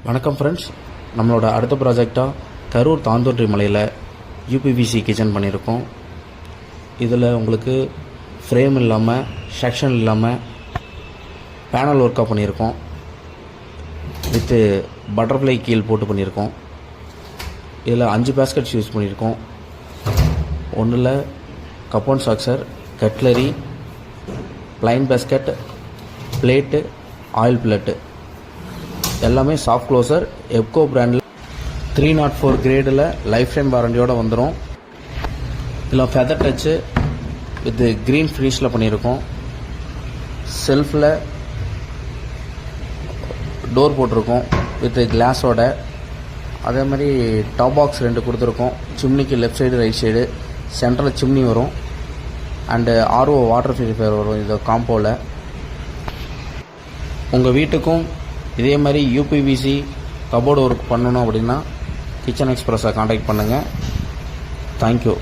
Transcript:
வணக்கம் ஃப்ரெண்ட்ஸ், நம்மளோட அடுத்த ப்ராஜெக்டாக கரூர் தாந்தோன்றி மலையில் யூபிவிசி கிச்சன் பண்ணியிருக்கோம். இதில் உங்களுக்கு ஃப்ரேம் இல்லாமல், செக்ஷன் இல்லாமல் பேனல் ஒர்க்காக பண்ணியிருக்கோம். வித்து பட்டர்ஃப்ளை கீல் போட்டு பண்ணியிருக்கோம். இதில் 5 பேஸ்கெட்ஸ் யூஸ் பண்ணியிருக்கோம். ஒன்றில் cup and saucer, cutlery, plain basket, plate, oil plate எல்லாமே சாஃப்ட் க்ளோசர் எப்கோ பிராண்டில் 304 கிரேடில் லைஃப் டைம் வாரண்டியோடு வந்துடும். இதில் ஃபெதர் டச்சு வித் க்ரீன் ஃபினிஷில் பண்ணியிருக்கோம். செல்ஃபில் டோர் போட்டிருக்கோம் வித் கிளாஸோட. அதே மாதிரி டாப் பாக்ஸ் 2 கொடுத்துருக்கோம். சிம்னிக்கு லெஃப்ட் சைடு, ரைட் சைடு, சென்ட்ரலில் சிம்னி வரும். அண்டு ஆர்ஓ வாட்டர் பியூரிஃபையர் வரும் இது காம்போவில். உங்கள் வீட்டுக்கும் இதே மாதிரி யூபிவிசி கபோர்டு ஒர்க் பண்ணணும் அப்படின்னா கிச்சன் எக்ஸ்பிரஸை காண்டாக்ட் பண்ணுங்கள். தேங்க்யூ.